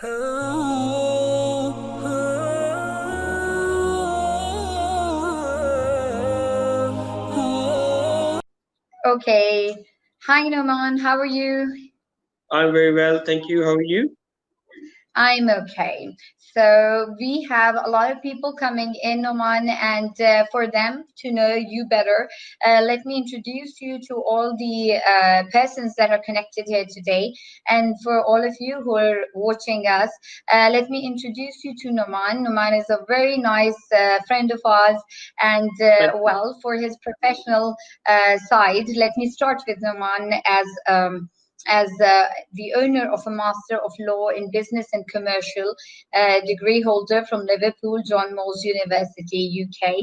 Okay. Hi, Nouman. How are you? I'm very well, thank you. How are you? I'm okay. So we have a lot of people coming in, Oman, and for them to know you better, let me introduce you to all the persons that are connected here today. And for all of you who are watching us, let me introduce you to Nouman. Nouman is a very nice friend of ours, and Thank you. well, for his professional side, let me start with Nouman as the owner of a Master of Law in Business and Commercial degree holder from Liverpool, John Moores University, UK.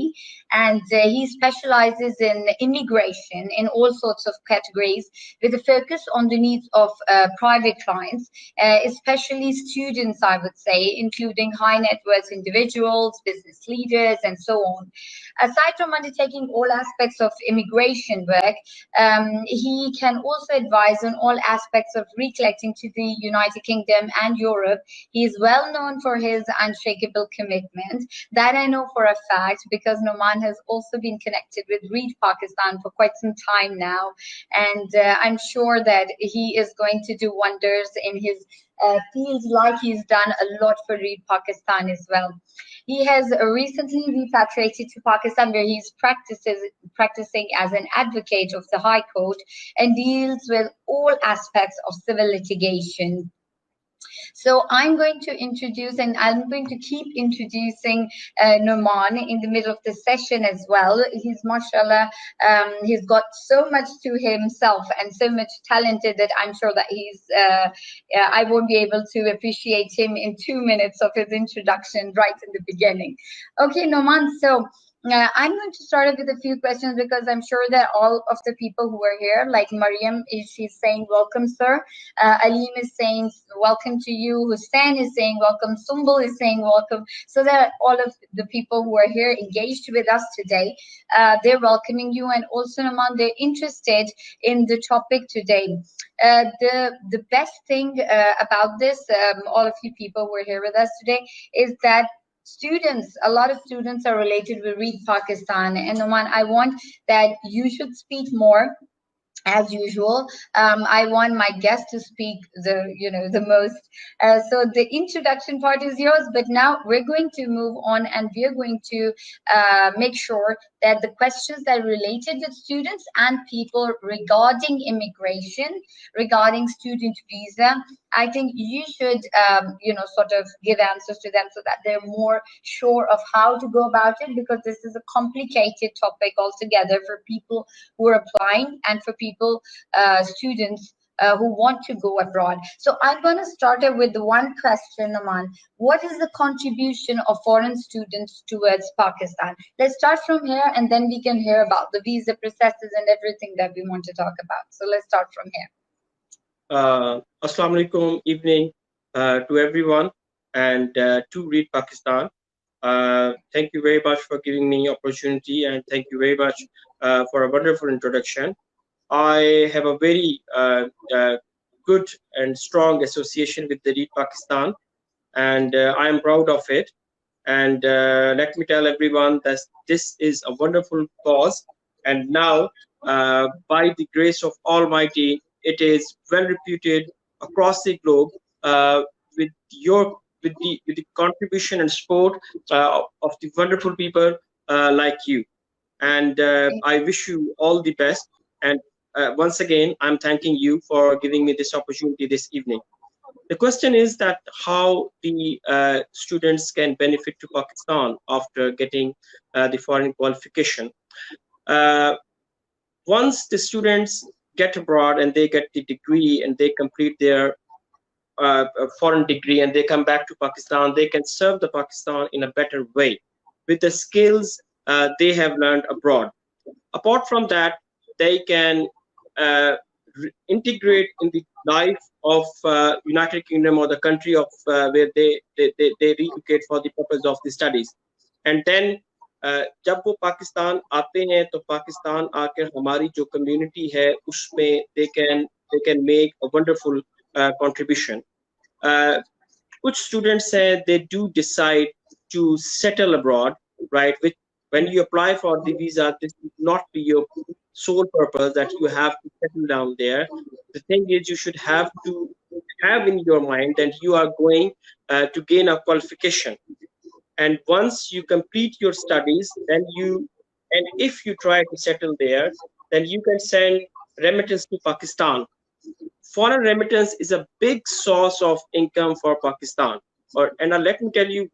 And he specializes in immigration in all sorts of categories with a focus on the needs of private clients, especially students, I would say, including high net worth individuals, business leaders, and so on. Aside from undertaking all aspects of immigration work, he can also advise on all aspects of recollecting to the United Kingdom and Europe. He is well known for his unshakable commitment. That I know for a fact because Nouman has also been connected with Read Pakistan for quite some time now. And I'm sure that he is going to do wonders in his field like he's done a lot for Read Pakistan as well. He has recently repatriated to Pakistan, where he's practicing as an advocate of the High Court and deals with all aspects of civil litigation. So I'm going to introduce, and I'm going to keep introducing Nouman in the middle of the session as well. He's mashallah, he's got so much to himself and so much talented that I'm sure that I won't be able to appreciate him in 2 minutes of his introduction right in the beginning. Okay, Nouman, so I'm going to start off with a few questions because I'm sure that all of the people who are here, like Mariam, she's saying, welcome, sir. Alim is saying, welcome to you. Hussein is saying, welcome. Sumbul is saying, welcome. So that all of the people who are here engaged with us today, they're welcoming you. And also, Naman, they're interested in the topic today. The best thing about this, all of you people who are here with us today, is that a lot of students are related with Read Pakistan. And Oman, I want that you should speak more as usual. I want my guest to speak the most. So the introduction part is yours, but now we're going to move on and we're going to make sure that the questions that are related with students and people regarding immigration, regarding student visa, I think you should, sort of give answers to them so that they're more sure of how to go about it, because this is a complicated topic altogether for people who are applying and for people, students who want to go abroad. So I'm going to start it with the one question, Aman. What is the contribution of foreign students towards Pakistan? Let's start from here and then we can hear about the visa processes and everything that we want to talk about. So let's start from here. Assalamu alaikum, evening to everyone and to Read Pakistan. Thank you very much for giving me opportunity and thank you very much for a wonderful introduction. I have a very good and strong association with the Read Pakistan, and I am proud of it. And let me tell everyone that this is a wonderful cause. And now, by the grace of Almighty, it is well reputed across the globe with the contribution and support of the wonderful people like you. And I wish you all the best. And once again, I'm thanking you for giving me this opportunity this evening. The question is that how the students can benefit to Pakistan after getting the foreign qualification. Once the students get abroad and they get the degree and they complete their foreign degree and they come back to Pakistan, they can serve the Pakistan in a better way with the skills they have learned abroad. Apart from that, they can integrate in the life of United Kingdom or the country of where they relocate for the purpose of the studies. And then जब वो पाकिस्तान आते हैं तो पाकिस्तान आकर हमारी जो community है उसमें they can make a wonderful contribution. कुछ students say they do decide to settle abroad, right? Which when you apply for the visa, this should not be your sole purpose that you have to settle down there. The thing is, you should have to have in your mind that you are going to gain a qualification, and once you complete your studies, then you, and if you try to settle there, then you can send remittance to Pakistan. Foreign remittance is a big source of income for Pakistan. Or and let me tell you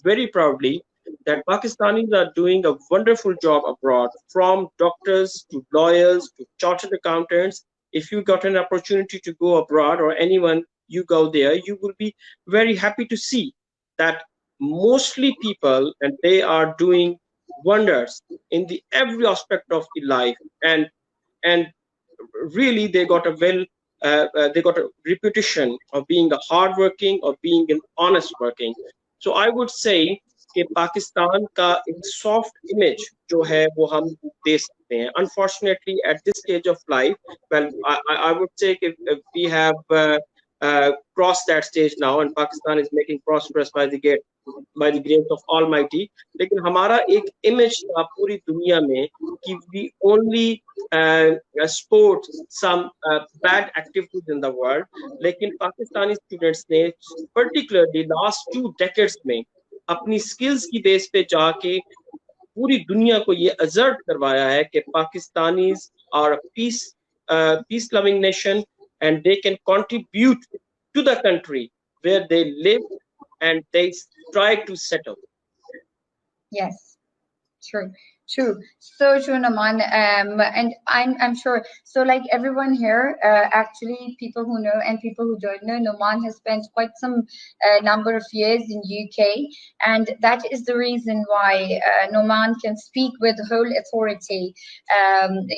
very proudly that Pakistanis are doing a wonderful job abroad, from doctors to lawyers to chartered accountants. If you got an opportunity to go abroad, or anyone you go there, you will be very happy to see that mostly people, and they are doing wonders in the every aspect of the life, and really they got a they got a reputation of being a hardworking or being an honest working. So I would say कि पाकिस्तान का एक soft image जो है वो हम दे सकते हैं. Unfortunately, at this stage of life, well, I would say we have crossed that stage now, and Pakistan is making prosperous by the grace of Almighty. लेकिन हमारा एक इमेज था पूरी दुनिया में कि we only sport some bad activities in the world. लेकिन Pakistani students ने particularly last 2 decades में अपनी स्किल्स की बेस पे जाके पूरी दुनिया को ये असर्ट करवाया है कि Pakistanis are peace loving nation, and they can contribute to the country where they live and they try to settle. Yes. True, true, so true, Nouman. And I'm sure. So, like everyone here, actually, people who know and people who don't know, Nouman has spent quite some number of years in UK, and that is the reason why Nouman can speak with whole authority.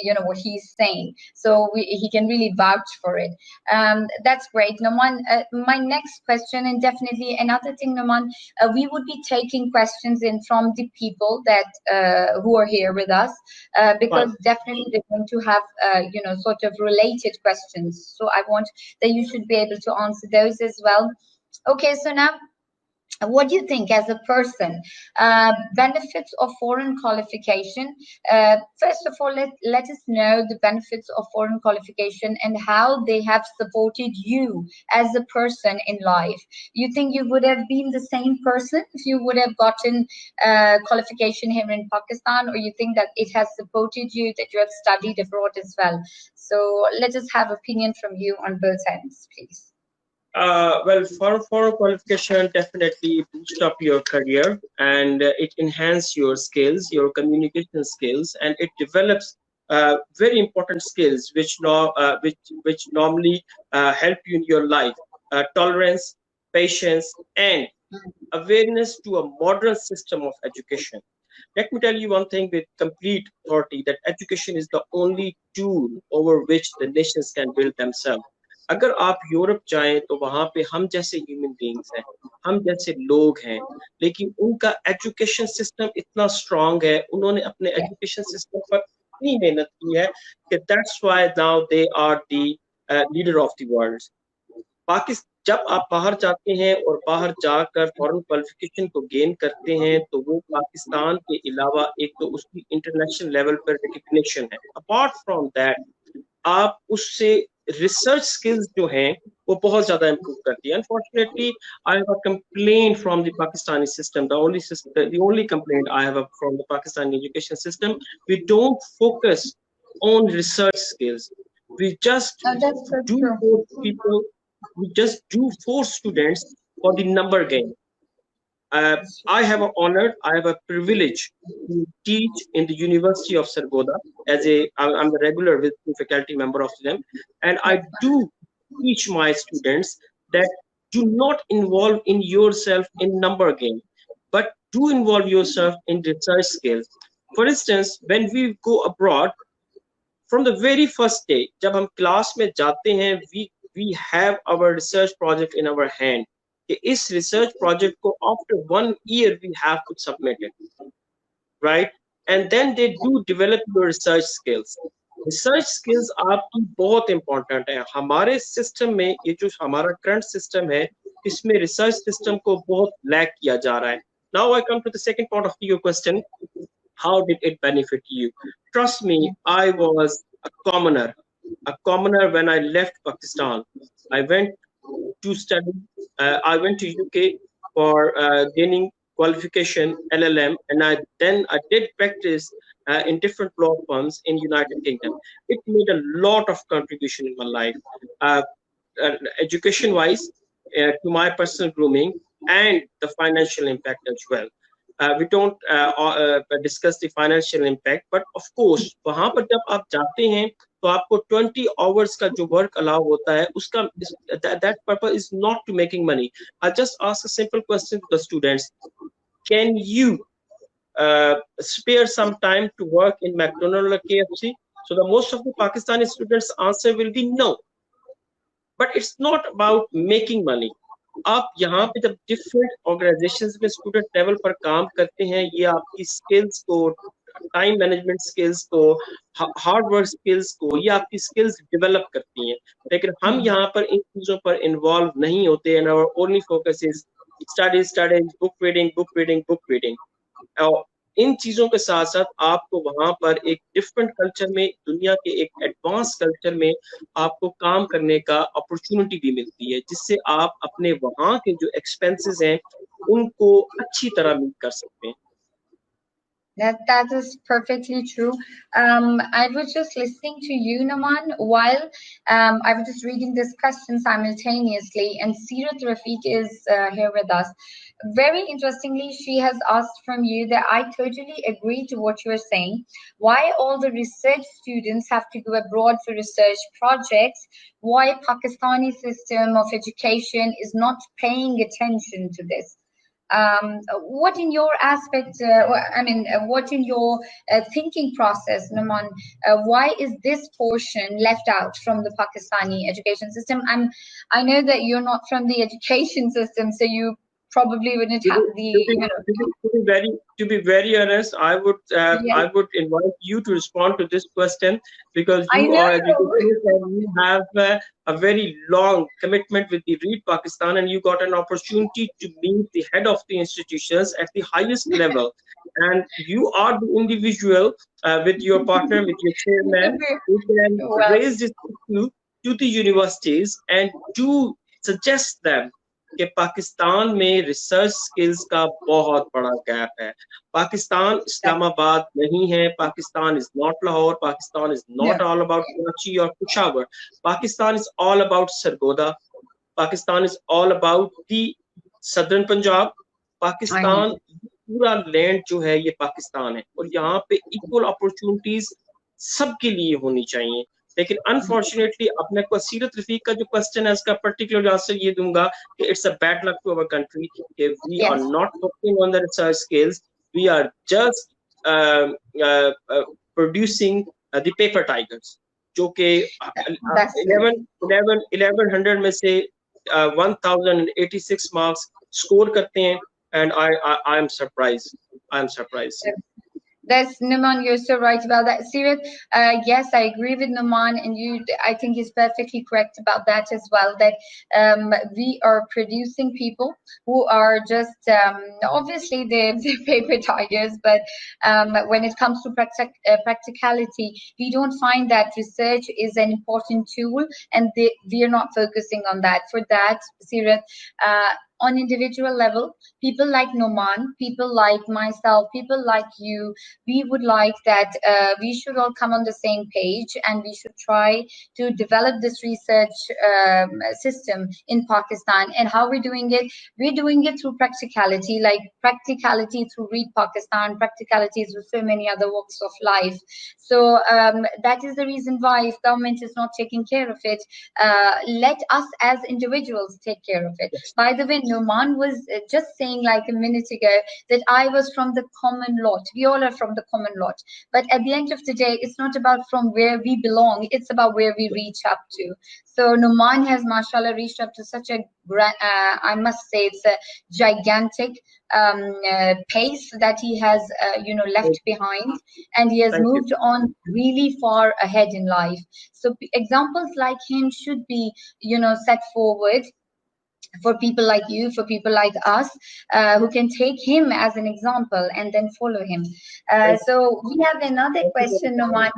You know what he's saying, so he can really vouch for it. That's great, Nouman. My next question, and definitely another thing, Nouman, we would be taking questions in from the people that who are here with us, because definitely they're going to have sort of related questions, so I want that you should be able to answer those as well. Okay, so now, what do you think as a person, benefits of foreign qualification? First of all, let us know the benefits of foreign qualification and how they have supported you as a person in life. You think you would have been the same person if you would have gotten qualification here in Pakistan, or you think that it has supported you, that you have studied abroad as well? So let us have opinion from you on both ends, please. Well, foreign qualification definitely boost up your career, and it enhance your skills, your communication skills, and it develops very important skills which normally help you in your life: tolerance, patience, and awareness to a modern system of education. Let me tell you one thing with complete authority, that education is the only tool over which the nations can build themselves. अगर आप Europe जाएं तो वहां पे हम जैसे human beings हैं, हम जैसे लोग हैं, लेकिन उनका एजुकेशन सिस्टम इतना स्ट्रांग है, उन्होंने अपने एजुकेशन सिस्टम पर इतनी मेहनत की है कि that's why now they are the leader of the world. Pakistan, जब आप बाहर जाते हैं और बाहर जाकर फॉरेन क्वालिफिकेशन को गेन करते हैं, तो वो पाकिस्तान के अलावा एक तो उसकी इंटरनेशनल लेवल पर रिकग्निशन है. अपार्ट फ्रॉम दैट, आप उससे रिसर्च स्किल्स जो हैं वो बहुत ज्यादा इंप्रूव करती है. Unfortunately, I have a complaint from the Pakistani system. The only complaint I have from the Pakistani education system, we don't focus on research skills. We just do for people, we just do for students for the number game. I have an honor, I have a privilege to teach in the University of Sargodha I'm the regular visiting faculty member of them, and I do teach my students that do not involve in yourself in number game, but do involve yourself in research skills. For instance, when we go abroad, from the very first day, जब हम class में जाते हैं, we have our research project in our hand. कि इस research project को after 1 year we have to submit it, right? And then they do develop your research skills. Research skills आपकी बहुत important है. हमारे system में, ये जो हमारा current system है, इसमें रिसर्च सिस्टम को बहुत लैक किया जा रहा है. Now I come to the second part of your question. How did it benefit you? Trust me, I was a commoner when I left Pakistan. I went to study. I went to UK for gaining qualification LLM, and I did practice in different law firms in United Kingdom. It made a lot of contribution in my life, uh, education wise, to my personal grooming and the financial impact as well. We don't discuss the financial impact, but of course वहां पर जब आप जाते हैं तो आपको 20 hours का जो work allow होता है उसका that purpose is not to making money. I just ask a simple question to the students: Can you spare some time to work in McDonald's or KFC? So the most of the Pakistani students' answer will be no. But it's not about making money. आप यहाँ पे जब different organisations में student level पर काम करते हैं, ये आपकी स्किल्स को, टाइम मैनेजमेंट स्किल्स को, हार्ड वर्क स्किल्स को, ये आपकी स्किल्स डेवलप करती हैं. लेकिन हम यहाँ पर इन चीजों पर इन्वॉल्व नहीं होते, and our only focus is studies, book reading. और इन चीजों के साथ साथ आपको वहां पर एक डिफरेंट कल्चर में, दुनिया के एक एडवांस कल्चर में आपको काम करने का अपॉर्चुनिटी भी मिलती है, जिससे आप अपने वहां के जो एक्सपेंसेस हैं उनको अच्छी तरह मीट कर सकते हैं. That is perfectly true. I was just listening to you, Nouman, while I was just reading this question simultaneously, and Seerat Rafiq is here with us. Very interestingly, she has asked from you that I totally agree to what you are saying. Why all the research students have to go abroad for research projects? Why Pakistani system of education is not paying attention to this? What in your aspect, what in your thinking process, Nouman, why is this portion left out from the Pakistani education system? I know that you're not from the education system, so you probably wouldn't have to be very honest, I would Yes. I would invite you to respond to this question, because I you know. are educators and you have a very long commitment with the Read Pakistan, and you got an opportunity to meet the head of the institutions at the highest level, and you are the individual with your partner, with your chairman, who can Well, raise this issue to the universities and to suggest them कि पाकिस्तान में research skills का बहुत बड़ा gap है. पाकिस्तान इस्लामाबाद नहीं है. Pakistan is not Lahore. Pakistan is not all about Karachi और Peshawar. Pakistan is all about Sargodha. Pakistan is all about the southern Punjab. Pakistan पूरा लैंड जो है ये पाकिस्तान है, और यहाँ पे इक्वल अपॉर्चुनिटीज सबके लिए होनी चाहिए. लेकिन अनफॉर्चुनेटली अब मैं को सीरत रफीक का जो क्वेश्चन है उसका पर्टिकुलर आंसर ये दूंगा कि it's a bad luck to our country कि we are not focusing on the research skills. We are just producing the paper tigers, जो कि 1100 में से 1086 मार्क्स स्कोर करते हैं. And I am surprised. That's Nouman, you're so right about that. Sirat, yes, I agree with Nouman, and I think he's perfectly correct about that as well. That we are producing people who are just obviously the paper tigers, but when it comes to practicality, we don't find that research is an important tool, and we are not focusing on that. For that, Sirat, on individual level, people like Nouman, people like myself, people like you, we would like that we should all come on the same page, and we should try to develop this research system in Pakistan. And how we're doing it? We're doing it through practicality, like practicality through Read Pakistan, practicality through so many other walks of life. So that is the reason why, if government is not taking care of it, let us as individuals take care of it. By the way, Nouman was just saying like a minute ago that I was from the common lot. We all are from the common lot. But at the end of the day, it's not about from where we belong. It's about where we reach up to. So Nouman has, mashallah, reached up to such a grand, I must say, it's a gigantic pace that he has, left behind. And he has moved on really far ahead in life. So examples like him should be, set forward for people like you, for people like us, who can take him as an example and then follow him. So we have another Thank you very question, much. Nouman.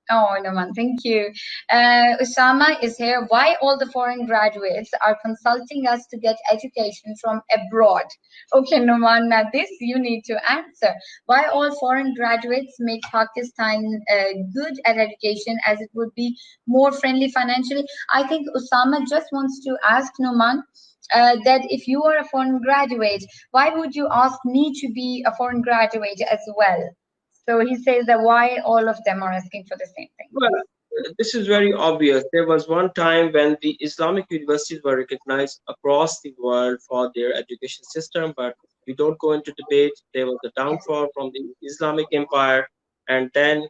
Oh, Nouman, thank you. Usama is here. Why all the foreign graduates are consulting us to get education from abroad? Okay, Nouman, now this you need to answer. Why all foreign graduates make Pakistan good at education, as it would be more friendly financially? I think Usama just wants to ask Nouman that if you are a foreign graduate, why would you ask me to be a foreign graduate as well? So he says that why all of them are asking for the same thing. Well, this is very obvious. There was one time when the Islamic universities were recognized across the world for their education system, but we don't go into debate. There was a downfall from the Islamic Empire, and then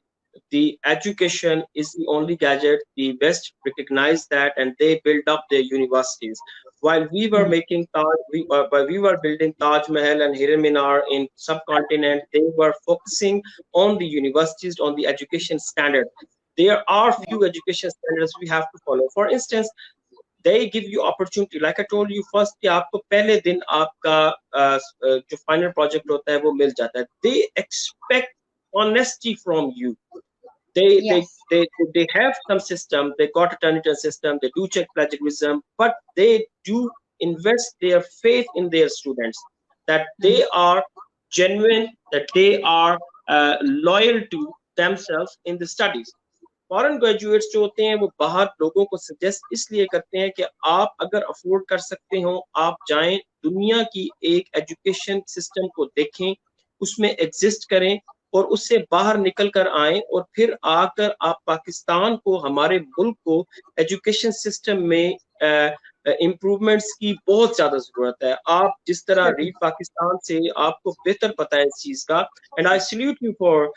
the education is the only gadget. The West recognized that, and they built up their universities. While we were making while we were building Taj Mahal and Hiram Minar in subcontinent, they were focusing on the universities, on the education standard. There are few education standards we have to follow. For instance, they give you opportunity. Like I told you first, कि आपको पहले दिन आपका जो final project होता है वो मिल जाता है. They expect honesty from you. They they Yes. they they have some system. They got a turnitin system. They do check plagiarism, but they do invest their faith in their students, that they are genuine, that they are loyal to themselves in the studies. Foreign graduates जो होते हैं वो बाहर लोगों को suggest इसलिए करते हैं कि आप अगर अफोर्ड कर सकते हो, आप जाएं, दुनिया की एक एजुकेशन सिस्टम को देखें, उसमें एग्जिस्ट करें और उससे बाहर निकल कर आए, और फिर आकर आप पाकिस्तान को, हमारे मुल्क को एजुकेशन सिस्टम में इम्प्रूवमेंट्स की बहुत ज्यादा जरूरत है. आप जिस तरह रीड पाकिस्तान से आपको बेहतर पता है इस चीज का, and I salute you for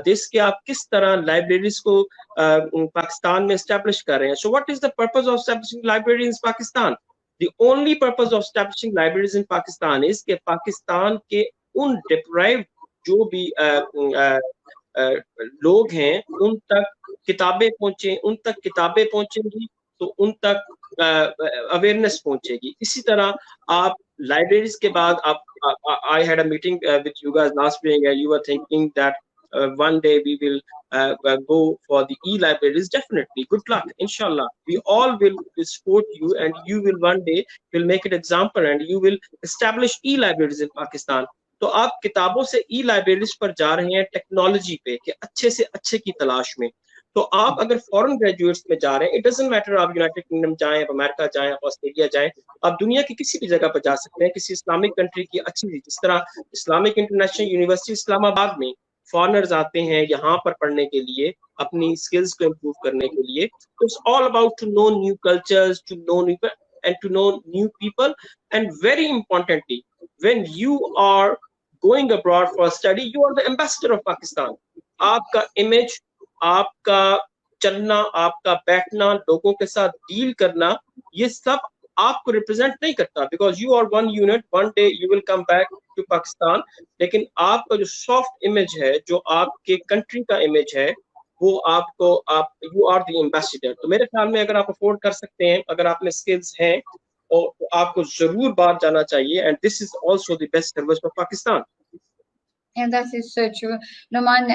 this, कि आप किस तरह लाइब्रेरीज को पाकिस्तान में एस्टेब्लिश कर रहे हैं. So what is the purpose of establishing library in Pakistan? The only purpose of establishing libraries in Pakistan is कि पाकिस्तान के उन डिप्राइव्ड जो भी लोग हैं उन तक किताबें पहुंचे, उन तक किताबें पहुंचेंगी तो उन तक अवेयरनेस पहुंचेगी. इसी तरह आप लाइब्रेरीज के बाद आप, I had a meeting with you guys last week and you were thinking that one day we will go for the e-libraries. Definitely, good luck, inshallah. We all will support you, and you will one day will make an example and you will establish e-libraries in Pakistan. तो आप किताबों से ई libraries पर जा रहे हैं technology पे, कि अच्छे से अच्छे की तलाश में. तो आप अगर फॉरेन ग्रेजुएट्स में जा रहे हैं, इट डजंट मैटर आप यूनाइटेड किंगडम जाएं, आप अमेरिका जाएं, आप ऑस्ट्रेलिया जाएं, आप दुनिया की किसी भी जगह पर जा सकते हैं, किसी इस्लामिक कंट्री की अच्छी, जिस तरह इस्लामिक इंटरनेशनल यूनिवर्सिटी इस्लामाबाद में फॉरेनर्स आते हैं यहाँ पर पढ़ने के लिए, अपनी स्किल्स को इम्प्रूव करने के लिए. तो it's all about to know new cultures, to know new and to know new people. And very importantly, when you are going abroad for study, you are the ambassador of Pakistan. आपका image, आपका चलना, आपका बैठना, लोगों के साथ deal करना, ये सब आपको रिप्रेजेंट नहीं करता, because you are one unit, one day you will come back to Pakistan. लेकिन आपका जो सॉफ्ट इमेज है, जो आपके कंट्री का इमेज है, वो आपको, आप यू आर द एम्बेसडर. तो मेरे ख्याल में अगर आप अफोर्ड कर सकते हैं, अगर आप में स्किल्स हैं, और तो आपको जरूर बाहर जाना चाहिए. And this is also the best service for Pakistan. And that is so true. Nouman,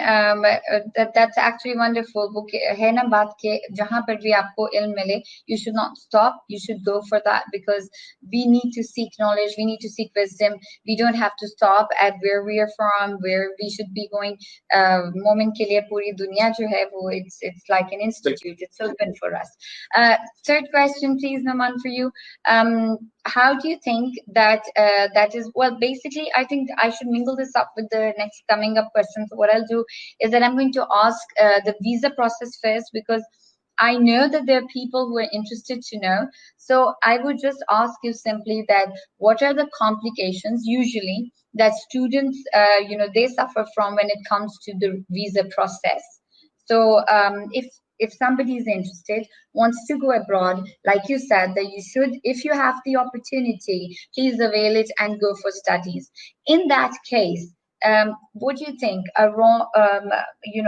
that's actually wonderful. वो है ना बात के जहाँ पर भी आपको इल्म मिले, you should not stop. You should go for that, because we need to seek knowledge. We need to seek wisdom. We don't have to stop at where we are from, where we should be going. Moment के लिए पूरी दुनिया जो है वो it's like an institute. It's open for us. Third question, please, Nouman, for you. How do you think that that is, well, basically I think I should mingle this up with the next coming up questions. What I'll do is that I'm going to ask the visa process first, because I know that there are people who are interested to know. So I would just ask you simply that what are the complications usually that students they suffer from when it comes to the visa process. So if somebody is interested, wants to go abroad, like you said, that you should, if you have the opportunity, please avail it and go for studies. In that case, What do you think? A wrong,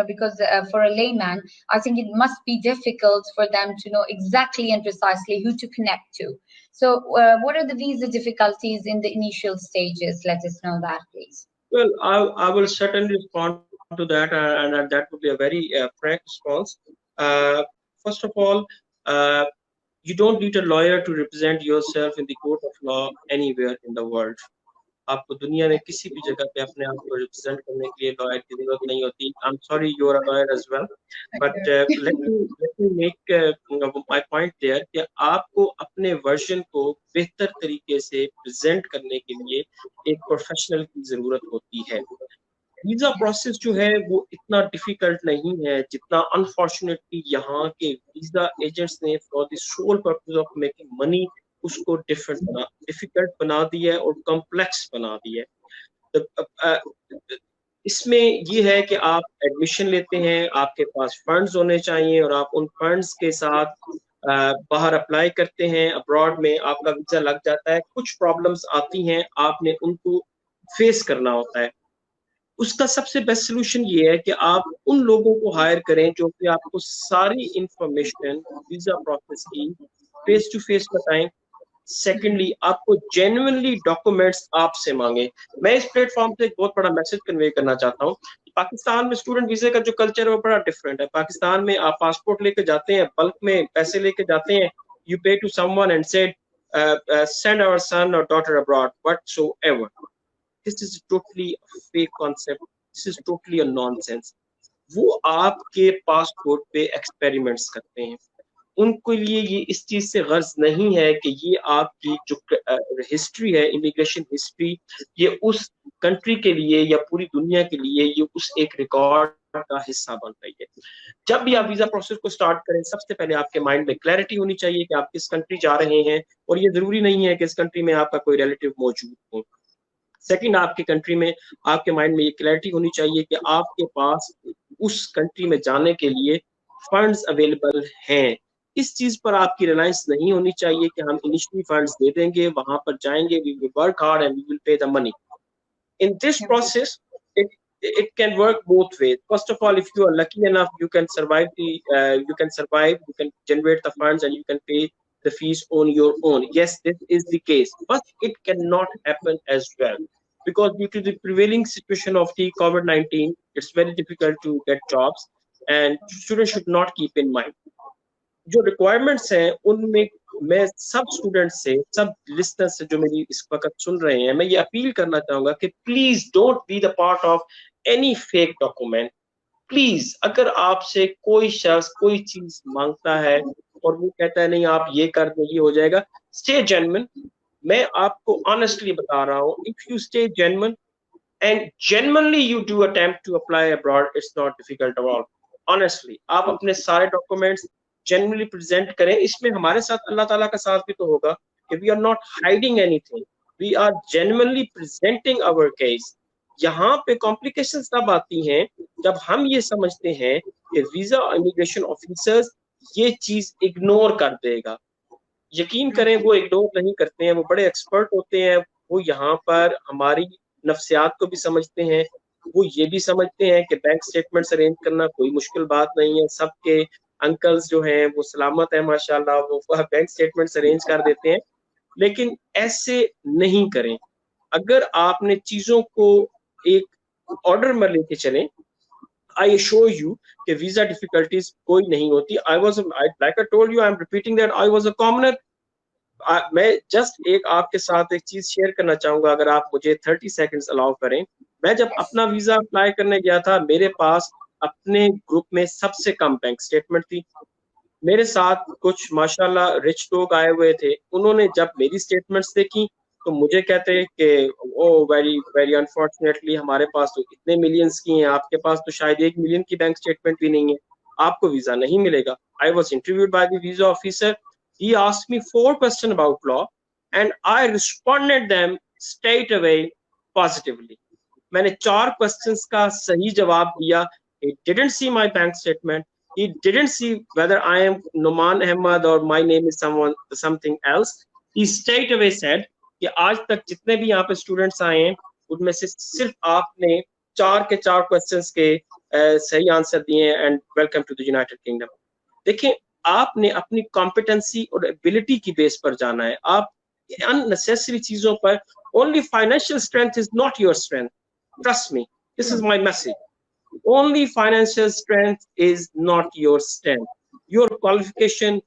because for a layman, I think it must be difficult for them to know exactly and precisely who to connect to. So, what are the visa difficulties in the initial stages? Let us know that, please. Well, I will certainly respond to that, and that would be a very frank response. Uh, First of all, uh, you don't need a lawyer to represent yourself in the court of law anywhere in the world. आपको दुनिया में किसी भी जगह पे अपने आप को रिप्रेजेंट करने के लिए लॉयर की जरूरत नहीं होती. I am sorry you are a lawyer as well, but let me make my point there कि आपको अपने वर्जन को बेहतर तरीके से प्रेजेंट करने के लिए एक प्रोफेशनल की जरूरत होती है. वीजा प्रोसेस जो है वो इतना डिफिकल्ट नहीं है जितना अनफॉर्चुनेटली यहाँ के वीजा एजेंट्स ने for the sole purpose of making money उसको डिफिकल्ट बना दिया है और कॉम्प्लेक्स बना दिया है. इसमें ये है कि आप एडमिशन लेते हैं, आपके पास फंड्स होने चाहिए और आप उन फंड्स के साथ बाहर अप्लाई करते हैं. अब्रॉड में आपका वीजा लग जाता है, कुछ प्रॉब्लम्स आती हैं, आपने उनको फेस करना होता है. उसका सबसे बेस्ट सोल्यूशन ये है कि आप उन लोगों को हायर करें जो कि आपको सारी इंफॉर्मेशन वीजा प्रोसेस की फेस टू फेस बताएं. सेकेंडली, आपको जेन्युइनली डॉक्यूमेंट्स आपसे मांगे. मैं इस प्लेटफॉर्म पे एक बहुत बड़ा मैसेज कन्वे करना चाहता हूँ. पाकिस्तान में स्टूडेंट वीजे का जो कल्चर है वो बड़ा डिफरेंट है. पाकिस्तान में आप पासपोर्ट लेके जाते हैं, बल्क में पैसे लेके जाते हैं, you pay to someone and said send our son or daughter abroad whatsoever. This is totally a fake concept. This is totally a nonsense. वो आपके पासपोर्ट पे एक्सपेरिमेंट्स करते हैं. उनके लिए ये इस चीज से गर्ज नहीं है कि ये आपकी जो हिस्ट्री है, इमिग्रेशन हिस्ट्री, ये उस कंट्री के लिए या पूरी दुनिया के लिए ये उस एक रिकॉर्ड का हिस्सा बन रही है. जब भी आप वीजा प्रोसेस को स्टार्ट करें, सबसे पहले आपके माइंड में क्लैरिटी होनी चाहिए कि आप किस कंट्री जा रहे हैं, और ये जरूरी नहीं है कि इस कंट्री में आपका कोई रिलेटिव मौजूद हो. सेकंड, आपके कंट्री में आपके माइंड में ये क्लैरिटी होनी चाहिए कि आपके पास उस कंट्री में जाने के लिए फंड्स अवेलेबल हैं. इस चीज पर आपकी रिलायंस नहीं होनी चाहिए कि हम इनिशियली फंड्स दे देंगे, वहां पर जाएंगे, we will work hard and we will pay the money. In this process, it can work both ways. First of all, if you are lucky enough, you can survive, you can generate the funds and you can pay the fees on your own. Yes, this is the case, but it cannot happen as well, because due to the prevailing situation of the COVID-19, it's very difficult to get jobs, and students should not keep in mind जो requirements हैं. उनमें मैं सब students से, सब listeners से जो मेरी इस वक्त सुन रहे हैं, मैं ये अपील करना चाहूंगा कि please don't be the part of any fake document. Please, अगर आपसे कोई शख्स कोई चीज मांगता है और वो कहता है नहीं आप ये कर दो ये हो जाएगा, स्टे जेन्युइन. मैं आपको ऑनेस्टली बता रहा हूँ, if you stay genuine and genuinely you do attempt to apply abroad, it's not difficult at all. Honestly, आप अपने सारे डॉक्यूमेंट्स genuinely प्रेजेंट करें. इसमें हमारे साथ अल्लाह ताला का साथ भी तो होगा कि we are not hiding anything, we are genuinely presenting our case. यहाँ पे कॉम्प्लिकेशंस तब आती हैं जब हम ये समझते हैं कि वीजा इमिग्रेशन ऑफिसर्स ये चीज इग्नोर कर देगा. यकीन करें, वो इग्नोर नहीं करते हैं, वो बड़े एक्सपर्ट होते हैं. वो यहाँ पर हमारी नफ्सियात को भी समझते हैं. वो ये भी समझते हैं कि बैंक स्टेटमेंट्स अरेंज करना कोई मुश्किल बात नहीं है. सबके अंकल्स जो हैं वो सलामत है माशाल्लाह, वो बैंक स्टेटमेंट्स अरेंज कर देते हैं. लेकिन ऐसे नहीं करें. अगर आपने चीजों को एक ऑर्डर में लेके चलें, आई assure you कि वीजा डिफिकल्टीज कोई नहीं होती. like I told you, I'm repeating that I was a commoner. मैं जस्ट आपके साथ एक चीज शेयर करना चाहूंगा, अगर आप मुझे 30 सेकंड्स अलाउ करें. मैं जब अपना वीजा अप्लाई करने गया था, मेरे पास अपने ग्रुप में सबसे कम बैंक स्टेटमेंट थी. मेरे साथ कुछ माशाल्लाह रिच लोग आए हुए थे. उन्होंने जब मेरी स्टेटमेंट्स देखी तो मुझे कहते कि ओ वेरी वेरी अनफॉर्चुनेटली हमारे पास तो इतने मिलियंस की हैं, आपके पास तो शायद 1 मिलियन की बैंक स्टेटमेंट भी नहीं है, आपको वीजा नहीं मिलेगा. I was interviewed by the visa officer. He asked me 4 questions about law and I responded them straight away positively. मैंने 4 questions का सही जवाब दिया. He didn't see my bank statement. He didn't see whether I am Nouman Ahmad or my name is something else. He straight away said कि आज तक जितने भी यहाँ पे स्टूडेंट्स आए हैं उनमें से सिर्फ आपने 4 के 4 क्वेश्चंस के सही आंसर दिए हैं, and welcome to the United Kingdom. देखिए, आपने अपनी कॉम्पिटेंसी और एबिलिटी की बेस पर जाना है। आप अननेसेसरी चीजों पर, only financial strength is not your strength, trust me, this is my message. Only financial strength is not your strength. Your qualification,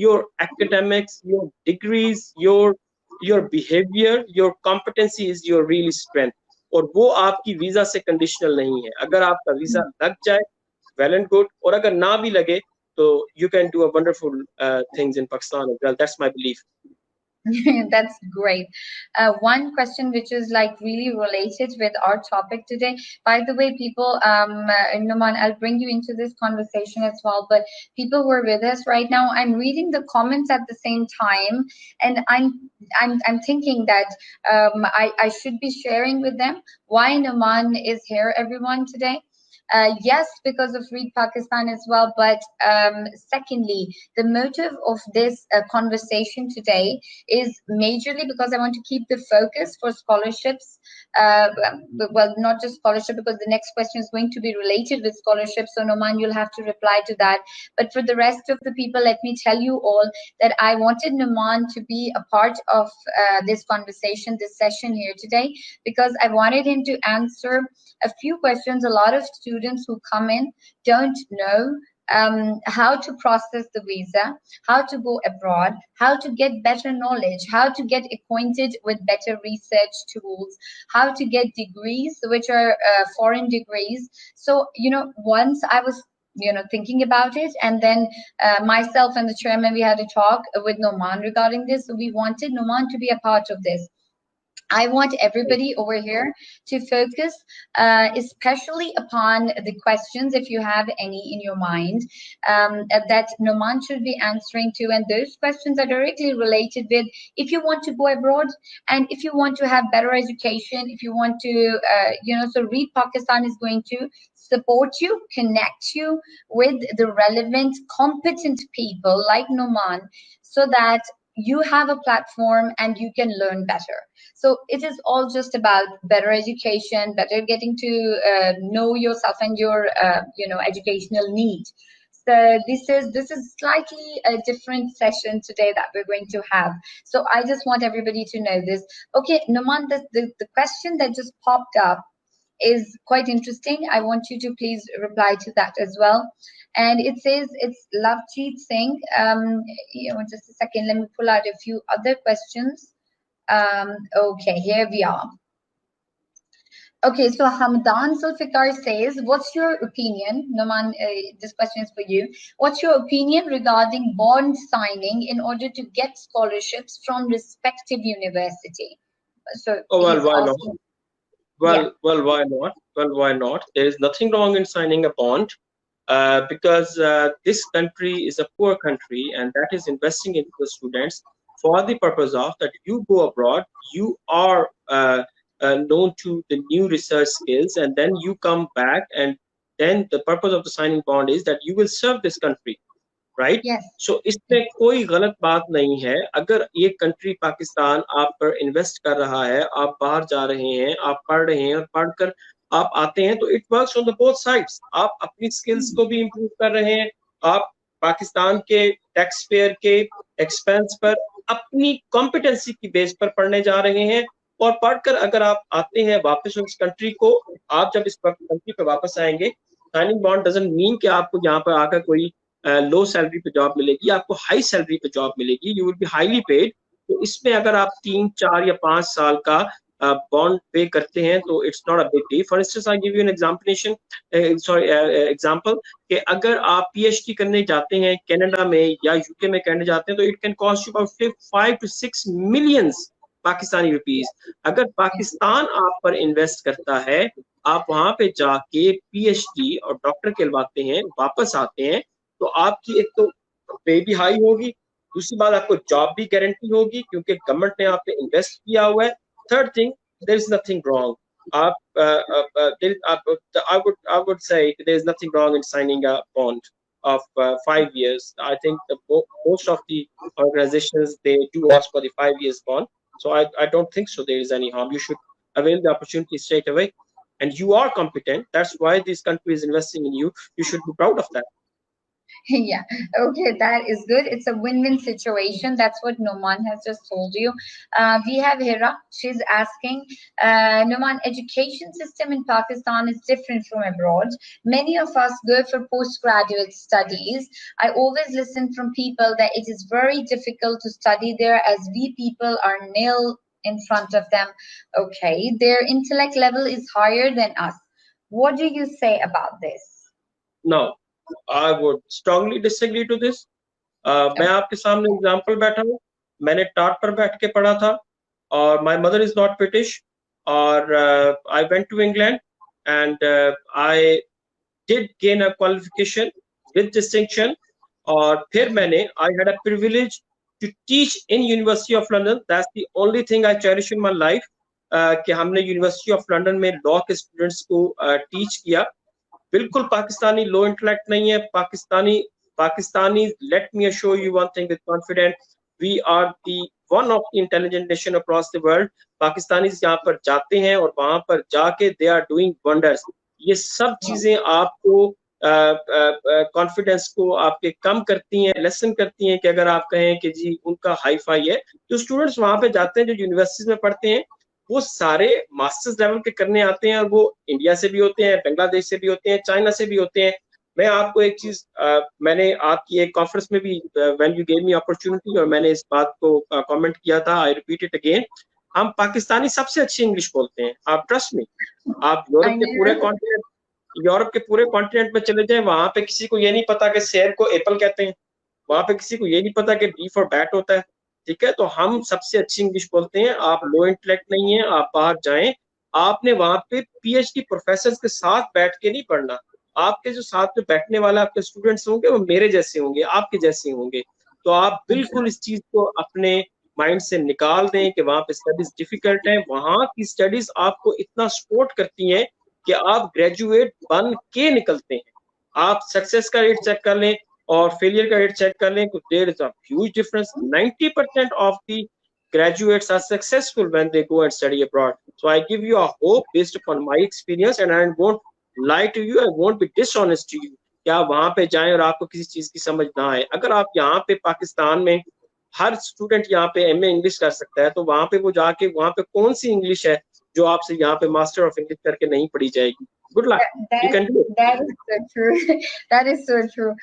your academics, your degrees, your behavior, your competency is your real strength. और वो आपकी visa से conditional नहीं है। अगर आपका visa लग जाए, well and good, और अगर ना भी लगे तो you can do a wonderful things in Pakistan as well. That's my belief. That's great. One question which is like really related with our topic today. By the way, people, Nouman, I'll bring you into this conversation as well. But people who are with us right now, I'm reading the comments at the same time, and I'm thinking that I should be sharing with them why Nouman is here, everyone, today. Yes, because of Read Pakistan as well. But secondly, the motive of this conversation today is majorly because I want to keep the focus for scholarships. Well, not just scholarship, because the next question is going to be related with scholarships. So, Nouman, you'll have to reply to that. But for the rest of the people, let me tell you all that I wanted Nouman to be a part of this conversation, this session here today, because I wanted him to answer a few questions. A lot of students who come in don't know how to process the visa, how to go abroad, how to get better knowledge, how to get acquainted with better research tools, how to get degrees, which are foreign degrees. So, once I was thinking about it, and then myself and the chairman, we had a talk with Nouman regarding this. So we wanted Nouman to be a part of this. I want everybody over here to focus, especially upon the questions, if you have any in your mind, that Nouman should be answering to. And those questions are directly related with if you want to go abroad and if you want to have better education, if you want to, so Read Pakistan is going to support you, connect you with the relevant, competent people like Nouman, so that you have a platform and you can learn better. So it is all just about better education, better getting to know yourself and your educational need. So this is slightly a different session today that we're going to have. So I just want everybody to know this. Okay, Nouman, the question that just popped up is quite interesting. I want you to please reply to that as well. And it says it's Lovejeet Singh. Just a second, let me pull out a few other questions. Okay, here we are. Okay, so Hamdan Zulfikar says, what's your opinion? Nouman, this question is for you. What's your opinion regarding bond signing in order to get scholarships from respective university? So Oh, well, he's why not? asking. Yeah. Well, why not? Well, why not? There is nothing wrong in signing a bond, because this country is a poor country, and that is investing into the students for the purpose of that you go abroad, you are known to the new research skills, and then you come back, and then the purpose of the signing bond is that you will serve this country, right. So इसमें कोई गलत बात नहीं है। अगर ये country Pakistan आप पर इन्वेस्ट कर रहा है, आप बाहर जा रहे हैं, आप पढ़ रहे हैं और पढ़कर आप आते हैं, तो it works on the both sides. आप अपनी स्किल्स को भी इम्प्रूव कर रहे हैं, आप पाकिस्तान के टैक्स पेयर के एक्सपेंस पर अपनी कॉम्पिटेंसी की बेस पर पढ़ने जा रहे हैं, और पढ़कर अगर आप आते हैं वापस उस कंट्री को, आप जब इस कंट्री पे वापस आएंगे, साइनिंग बॉन्ड डजंट मीन कि आपको यहाँ पर आकर कोई लो सैलरी पे जॉब मिलेगी, आपको हाई सैलरी पे जॉब मिलेगी, you will be highly paid. तो इसमें अगर आप 3, 4 या 5 साल का बॉन्ड पे करते हैं तो it's not a big deal. For instance I give you an example कि अगर आप पीएचडी करने जाते हैं कनाडा में या यूके में करने जाते हैं, तो it can cost you about 5 to 6 million Pakistani rupees. अगर पाकिस्तान आप पर इन्वेस्ट करता है, आप वहां पे जाके पीएचडी और डॉक्टर कहलवाते हैं, वापस आते हैं, तो आपकी एक तो पे भी हाई होगी, दूसरी बात आपको जॉब भी गारंटी होगी क्योंकि गवर्नमेंट ने आप पे इन्वेस्ट किया हुआ है। Third thing, there is nothing wrong. आप I would say there is nothing wrong in signing a bond of 5 years. I think most of the organizations, they do ask for the 5 years bond, so I don't think so there is any harm. You should avail the opportunity straight away, and you are competent. That's why this country is investing in you. You should be proud of that. Yeah, okay, that is good. It's a win-win situation. That's what Nouman has just told you. We have Hira. She's asking, Nouman, education system in Pakistan is different from abroad. Many of us go for postgraduate studies. I always listen from people that it is very difficult to study there as we people are nil in front of them. Okay, their intellect level is higher than us. What do you say about this? Now, I would strongly disagree to this. मैं आपके सामने example बैठा हूँ. मैंने टाट पर बैठ के पढ़ा था, और my mother is not British, और I went to England, and I did gain a qualification with distinction. और फिर मैंने I had a privilege to teach in University of London. That's the only thing I cherish in my life. कि हमने University of London में law के students को teach किया. बिल्कुल पाकिस्तानी लो इंटेलेक्ट नहीं है. Pakistani let me assure you one thing with confidence, we are the one of the intelligent nation across the world. Pakistani यहाँ पर जाते हैं और वहां पर जाके they are doing wonders. ये सब चीजें आपको कॉन्फिडेंस को आपके कम करती हैं, लेसन करती हैं. कि अगर आप कहें कि जी उनका हाई फाई है, जो स्टूडेंट्स वहां पे जाते हैं, जो यूनिवर्सिटीज में पढ़ते हैं, वो सारे मास्टर्स लेवल के करने आते हैं, और वो इंडिया से भी होते हैं, बांग्लादेश से भी होते हैं, चाइना से भी होते हैं. मैं आपको एक चीज, मैंने आपकी एक कॉन्फ्रेंस में भी when you gave me opportunity, और मैंने इस बात को कमेंट किया था, आई रिपीट इट अगेन, हम पाकिस्तानी सबसे अच्छी इंग्लिश बोलते हैं. आप ट्रस्ट मी. आप यूरोप के पूरे कॉन्टिनेंट में चले जाएं, वहां पे किसी को ये नहीं पता कि शेर को एप्पल कहते हैं, वहां पे किसी को ये नहीं पता कि बी फॉर बैट होता है. ठीक है, तो हम सबसे अच्छी इंग्लिश बोलते हैं. आप लो इंटेलेक्ट नहीं है, आप बाहर जाएं, आपने वहां पे पीएचडी प्रोफेसर के साथ बैठ के नहीं पढ़ना. आपके जो साथ में बैठने वाले आपके स्टूडेंट्स होंगे, वो मेरे जैसे होंगे, आपके जैसे होंगे. तो आप बिल्कुल इस चीज को अपने माइंड से निकाल दें कि वहां पे स्टडीज डिफिकल्ट है. वहां की स्टडीज आपको इतना सपोर्ट करती हैं कि आप ग्रेजुएट बन के निकलते हैं. आप सक्सेस का रेट चेक कर लें और फेलियर का रेट चेक कर लें, तो there is a huge difference. 90% of the graduates are successful when they go and study abroad. So I give you a hope based upon my experience, and I won't lie to you, I won't be dishonest to you. कि आप वहां पे जाएं और आपको किसी चीज की समझ ना आए. अगर आप यहाँ पे पाकिस्तान में हर स्टूडेंट यहाँ पे एमए इंग्लिश कर सकता है, तो वहां पे वो जाके वहां पे कौन सी इंग्लिश है जो आपसे यहाँ पे मास्टर ऑफ इंग्लिश करके नहीं पढ़ी जाएगी. Good luck. You can do it. That is so true. That is so true.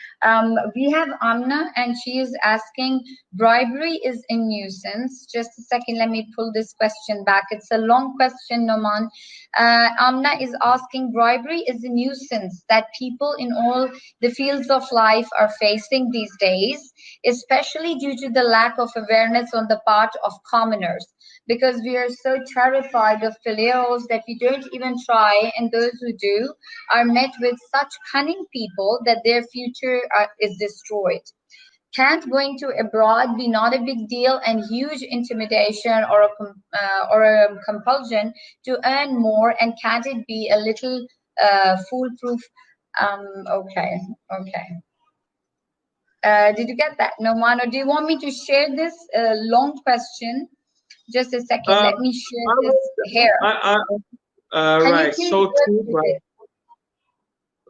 We have Amna, and she is asking, bribery is a nuisance. Just a second, let me pull this question back. It's a long question, Nouman. Amna is asking, bribery is a nuisance that people in all the fields of life are facing these days, especially due to the lack of awareness on the part of commoners, because we are so terrified of filials that we don't even try, and those who do are met with such cunning people that their future is destroyed. Can't going to abroad be not a big deal and huge intimidation or a compulsion to earn more, and can't it be a little foolproof? Okay, okay. Did you get that, Nouman, or do you want me to share this long question? Just a second, let me share this here. Right, so true, right.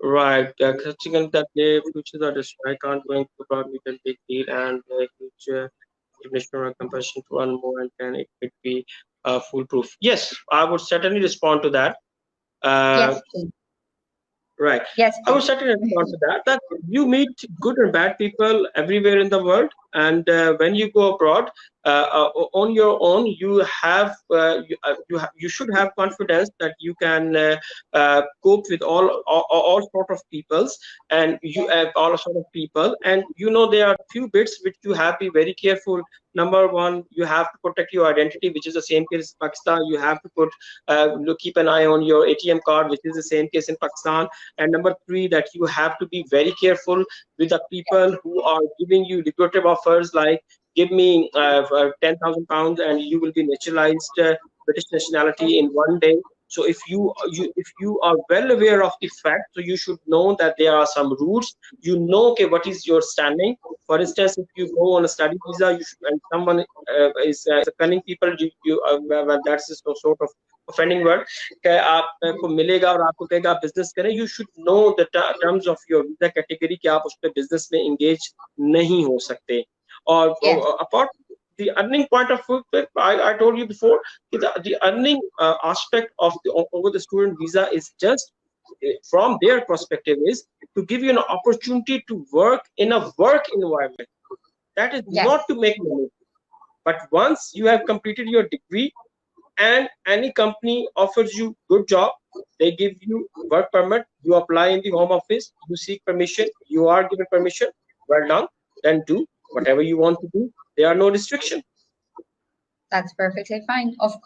Right, catching that the futures are destroyed. I can't going to about a big deal, and huge definition or compassion to one more, and then it could be foolproof. Yes, I would certainly respond to that. Yes, please. Right. Yes, I would certainly respond to that. That you meet good and bad people everywhere in the world, and when you go abroad on your own, you have you should have confidence that you can cope with all sort of peoples, and you have all sort of people, and you know there are few bits which you have to be very careful. Number one, you have to protect your identity, which is the same case in Pakistan. You have to put keep an eye on your ATM card, which is the same case in Pakistan. And number three, that you have to be very careful with the people who are giving you lucrative offers like give me 10,000 pounds and you will be naturalized British nationality in one day. So if you are well aware of the fact, so you should know that there are some rules. You know, okay, what is your standing. For instance, if you go on a study visa, you should, and someone is cunning people, well, that's just a sort of offending word कि आपको मिलेगा और आपको कहेगा आप business करें. You should know the terms of your visa category कि आप उस पे बिजनेस में engage नहीं हो सकते. और Yes. apart the earning point of view, I told you before, the earning aspect of over the student visa is just from their perspective is to give you an opportunity to work in a work environment. That is Yes. not to make money. But once you have completed your degree and any company offers you good job, they give you work permit, you apply in the home office, you seek permission, you are given permission, well done, then do whatever you want to do. There are no restrictions. That's perfectly fine. Of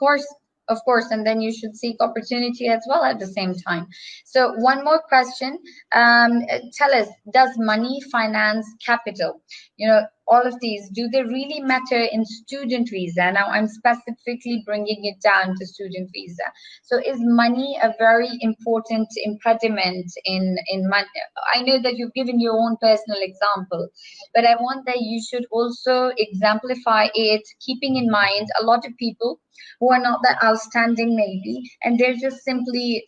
course, and then you should seek opportunity as well at the same time. So one more question. Tell us, does money finance capital? You know, all of these, do they really matter in student visa? Now I'm specifically bringing it down to student visa. So is money a very important impediment in money? I know that you've given your own personal example, but I want that you should also exemplify it, keeping in mind a lot of people who are not that outstanding maybe, and they're just simply,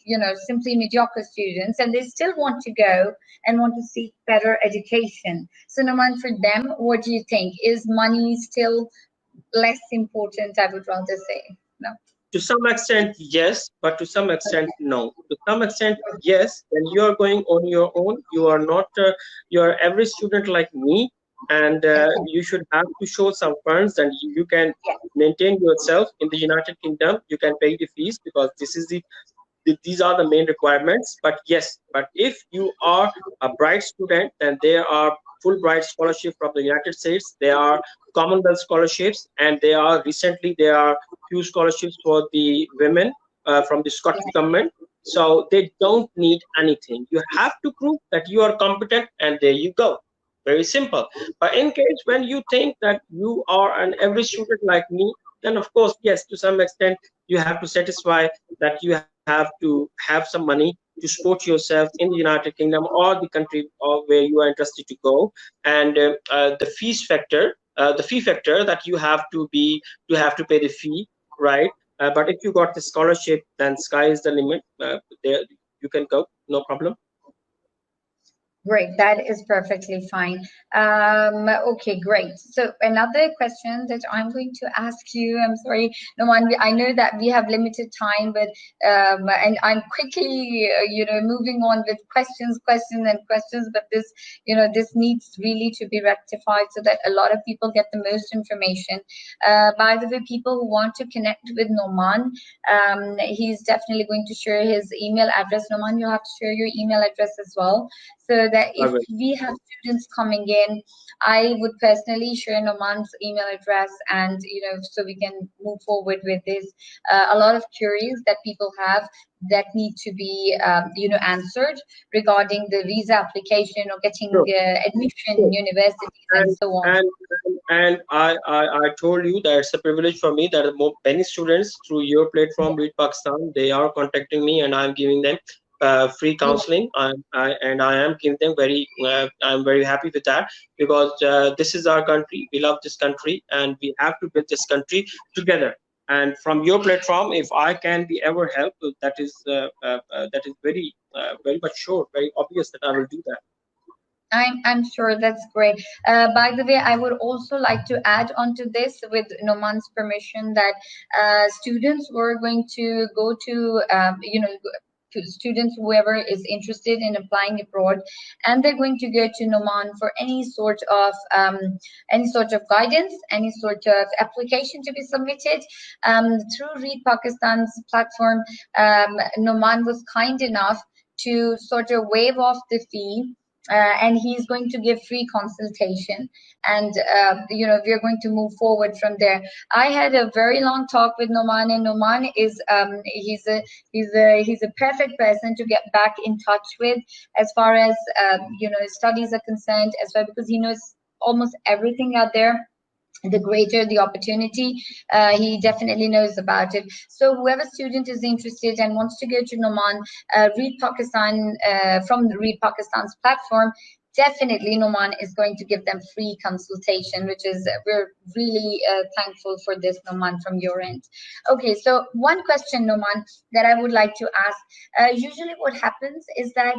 simply mediocre students, and they still want to go and want to seek better education. So Nouman, for them, what do you think? Is money still less important, I would rather say? No. To some extent, yes, but to some extent, no. To some extent, yes, when you are going on your own, you are not, you are every student like me, and Okay. you should have to show some funds, and you can Yeah. maintain yourself in the United Kingdom. You can pay the fees because this is these are the main requirements. But yes, but if you are a bright student, then there are Fulbright scholarship from the United States. There are Commonwealth scholarships, and there are few scholarships for the women from the Scottish government. So they don't need anything. You have to prove that you are competent, and there you go. Very simple. But in case when you think that you are an average student like me, then of course, yes, to some extent, you have to satisfy that you have to have some money to support yourself in the United Kingdom or the country or where you are interested to go. And the fee factor that you have to pay the fee, right? But if you got the scholarship, then sky is the limit. There you can go, no problem. Great, that is perfectly fine. Okay, great. So another question that I'm going to ask you, I'm sorry, Nouman, I know that we have limited time, but and I'm quickly, moving on with questions and questions, but this needs really to be rectified so that a lot of people get the most information. By the way, people who want to connect with Nouman, he's definitely going to share his email address. Nouman, you have to share your email address as well, so that I if will. we have students coming in, I would personally share Nouman's email address, and so we can move forward with this. A lot of queries that people have that need to be answered regarding the visa application or getting Sure. admission in Sure. universities and and so on. and I told you that it's a privilege for me that many students through your platform, Read Pakistan, they are contacting me, and I'm giving them free Yeah. counseling. I am giving them I'm very happy with that because this is our country. We love this country, and we have to build this country together. And from your platform, if I can be ever help, that is very much sure, very obvious that I will do that. I'm sure that's great. By the way, I would also like to add on to this, with Nouman's permission, that students who are going to go to, to students, whoever is interested in applying abroad, and they're going to go to Nouman for any sort of guidance, any sort of application to be submitted through Read Pakistan's platform. Nouman was kind enough to sort of waive off the fee, and he's going to give free consultation, and we're going to move forward from there. I had a very long talk with Nouman, and Nouman is he's a perfect person to get back in touch with as far as studies are concerned as well, because he knows almost everything out there. The greater the opportunity, he definitely knows about it. So whoever student is interested and wants to go to Nouman, Read Pakistan, from the Read Pakistan's platform, definitely Nouman is going to give them free consultation, which is we're really thankful for this, Nouman, from your end. Okay, so one question, Nouman, that I would like to ask. Usually, what happens is that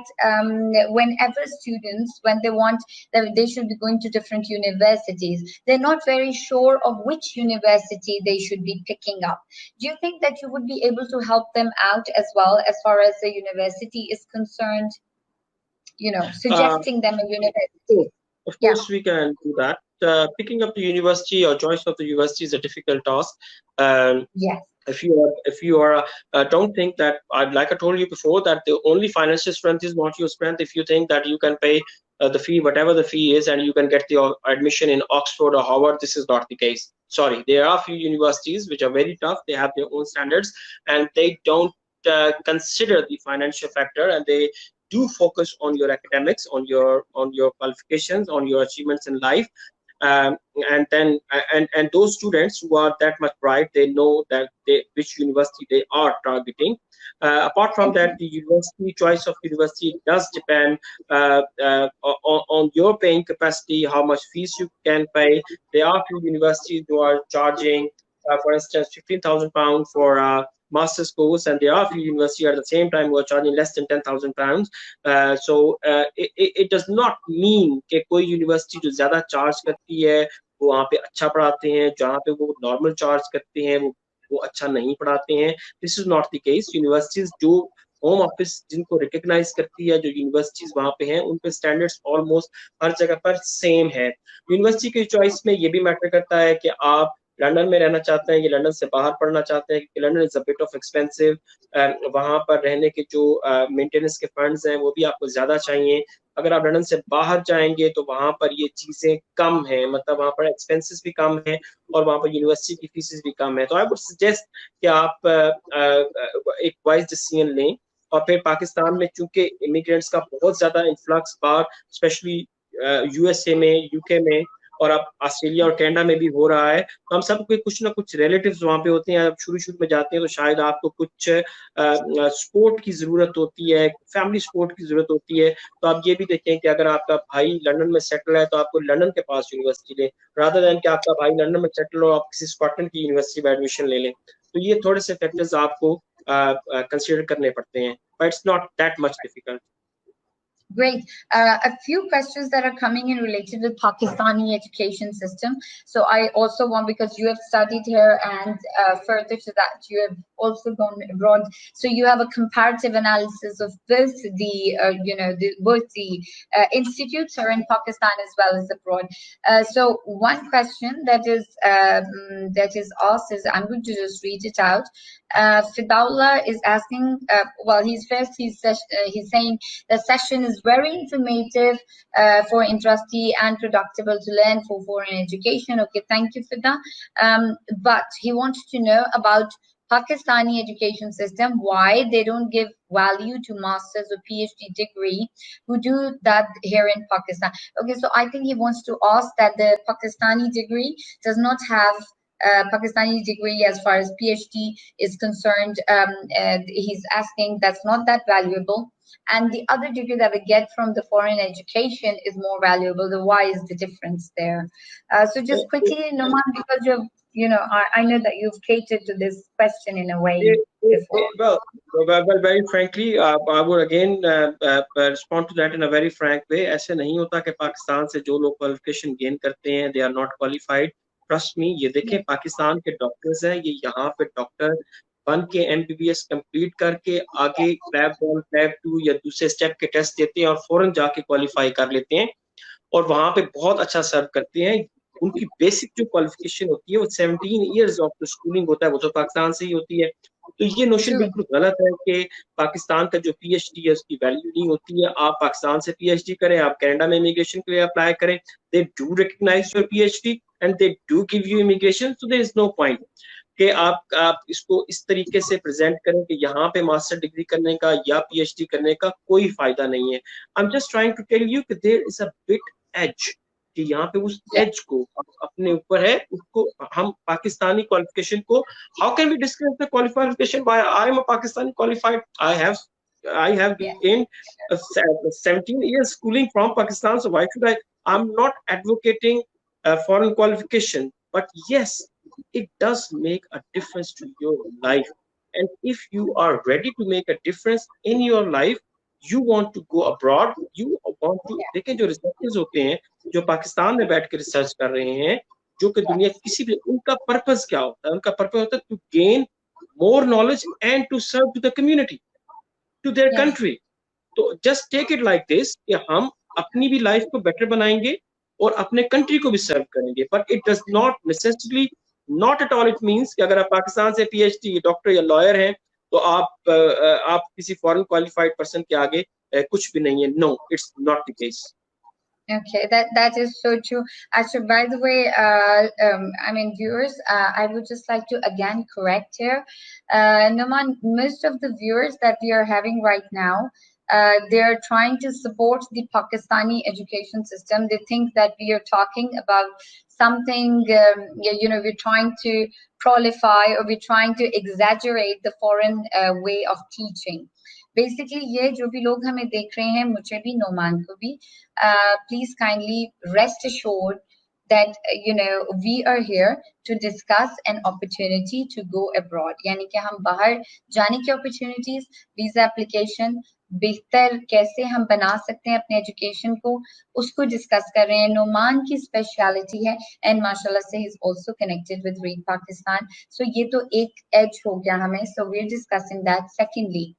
whenever students, when they want, they should be going to different universities, they're not very sure of which university they should be picking up. Do you think that you would be able to help them out as well as far as the university is concerned? Uh, Suggesting them a so, university. of Yeah. course, we can do that. Picking up the university or choice of the university is a difficult task. Um, Yes. if you are don't think that like I told you before that the only financial strength is not your strength. If you think that you can pay the fee, whatever the fee is, and you can get the admission in Oxford or Harvard, this is not the case. Sorry, there are few universities which are very tough. They have their own standards, and they don't consider the financial factor, and they do focus on your academics, on your qualifications, on your achievements in life. um, and then and those students who are that much bright, they know that which university they are targeting. Apart from that, Okay. the university choice of university does depend on your paying capacity, how much fees you can pay. There are few universities who are charging, for instance, £15,000 for a master's course, and there are few universities at the same time who are charging less than £10,000. It does not mean कि कोई university जो ज्यादा charge करती है वो वहाँ पे अच्छा पढ़ाते हैं, जहाँ पे वो नॉर्मल चार्ज करते हैं वो अच्छा नहीं पढ़ाते हैं. This is not the case. Universities जो होम ऑफिस जिनको रिकग्नाइज करती है, जो यूनिवर्सिटीज वहाँ पे हैं, उन पे स्टैंडर्ड्स ऑलमोस्ट हर जगह पर सेम है. यूनिवर्सिटी की चॉइस में ये भी मैटर करता है कि आप लंदन में रहना चाहते हैं कि लंदन से बाहर पढ़ना चाहते हैं, क्योंकि London is a bit of expensive. वहां पर रहने के जो मेंटेनेंस के फंड्स हैं वो भी आपको ज्यादा चाहिए. अगर आप लंदन से बाहर जाएंगे तो वहां पर ये चीजें कम है, मतलब वहां पर एक्सपेंसेस भी कम है और वहां पर यूनिवर्सिटी की फीसेस भी कम है. तो आई वुड सजेस्ट कि आप एक वाइज डिसीजन लें. और फिर पाकिस्तान में चूंकि इमिग्रेंट्स का बहुत ज्यादा इन्फ्लक्स बाहर, स्पेशली यूएसए में, यूके में, और अब ऑस्ट्रेलिया और कनाडा में भी हो रहा है, तो हम सबके कुछ ना कुछ रिलेटिव्स वहाँ पे होते हैं. आप शुरू शुरू में जाते हैं तो शायद आपको कुछ सपोर्ट की जरूरत होती है, फैमिली सपोर्ट की जरूरत होती है. तो आप ये भी देखें कि अगर आपका भाई लंदन में सेटल है तो आपको लंदन के पास यूनिवर्सिटी लें, रादर देन कि आपका भाई लंदन में सेटल हो आप किसी स्कॉटलैंड की यूनिवर्सिटी में एडमिशन ले लें. तो ये थोड़े से फैक्टर्स आपको कंसिडर करने पड़ते हैं, but it's not that much difficult. Great. A few questions that are coming in related with Pakistani education system. So I also want, because you have studied here and further to that, you have also gone abroad. So you have a comparative analysis of both the institutes are in Pakistan as well as abroad. So one question that is asked is, I'm going to just read it out. Fidaullah is asking, he's saying the session is very informative for interestee and predictable to learn for foreign education. Okay, thank you for that. But he wants to know about Pakistani education system, why they don't give value to master's or PhD degree who do that here in Pakistan. Okay, so I think he wants to ask that the Pakistani degree does not have Pakistani degree as far as PhD is concerned. And he's asking that's not that valuable, and the other degree that we get from the foreign education is more valuable. So why is the difference there? So just quickly, Nouman, because I know that you've catered to this question in a way before. Well, very frankly, I would again respond to that in a very frank way. ऐसे नहीं होता कि पाकिस्तान से जो लोग qualification gain करते हैं they are not qualified. Trust me, ये देखें, पाकिस्तान के डॉक्टर्स हैं, ये यहाँ पे डॉक्टर बन के एमबीबीएस कंप्लीट करके आगे क्लैप 1 क्लैप 2 या दूसरे स्टेप के टेस्ट देते हैं और फौरन जाके क्वालिफाई कर लेते हैं और वहां पे बहुत अच्छा सर्व करते हैं. उनकी बेसिक जो क्वालिफिकेशन होती है वो 17 ईयर्स ऑफ स्कूलिंग होता है, वो तो पाकिस्तान से ही होती है. तो ये नोशन बिल्कुल गलत है कि पाकिस्तान का जो पीएचडी है उसकी वैल्यू नहीं होती है. आप पाकिस्तान से पीएचडी करें, आप कनाडा में इमिग्रेशन के लिए अप्लाई करें, they do recognise your PhD and they do give you immigration. So there is no point कि आप इसको इस तरीके से प्रेजेंट करें कि यहाँ पे मास्टर डिग्री करने का या पीएचडी करने का कोई फायदा नहीं है. I am just trying to tell you कि there is a bit edge, कि यहाँ पे उस एज को अपने ऊपर है, उसको हम पाकिस्तानी क्वालिफिकेशन को, how can we discuss the qualification why I am a Pakistani qualified, I have I have Yes. gained 17 years schooling from Pakistan, so why should I? I'm not advocating foreign qualification, but yes, it does make a difference to your life. And if you are ready to make a difference in your life, you want to go abroad, you want to, Yeah. देखें जो researchers होते हैं जो पाकिस्तान में बैठ के research कर रहे हैं, जो कि दुनिया Yes. किसी भी, उनका पर्पस क्या होता है? उनका पर्पस होता है to gain more knowledge and to serve to the community, to their Yes. Country. तो just take it like this कि हम अपनी भी लाइफ को बेटर बनाएंगे और अपने कंट्री को भी सर्व करेंगे, but it does not necessarily, not at all it means कि अगर आप पाकिस्तान से पीएचडी डॉक्टर या लॉयर हैं तो आप किसी फॉरेन क्वालिफाइड पर्सन के आगे कुछ भी नहीं है। No, it's not the case. Okay, that is so true. Actually, by the way, I mean, viewers, I would just like to again correct here. Nouman, most of the viewers that we are having right now, they are trying to support the Pakistani education system. They think that we are talking about something, we're trying to prolify, or we're trying to exaggerate the foreign way of teaching. Basically ये जो भी लोग हमें देख रहे हैं, मुझे भी, नोमान को भी, please kindly rest assured that we are here to discuss an opportunity to go abroad, यानी कि हम बाहर जाने की opportunities, वीजा एप्लीकेशन बेहतर कैसे हम बना सकते हैं अपने एजुकेशन को, उसको डिस्कस कर रहे हैं। नोमान की स्पेशलिटी है, एंड माशाल्लाह से ही is also connected with Read Pakistan, so ये तो एक एज हो गया हमें, so we are discussing that. Secondly,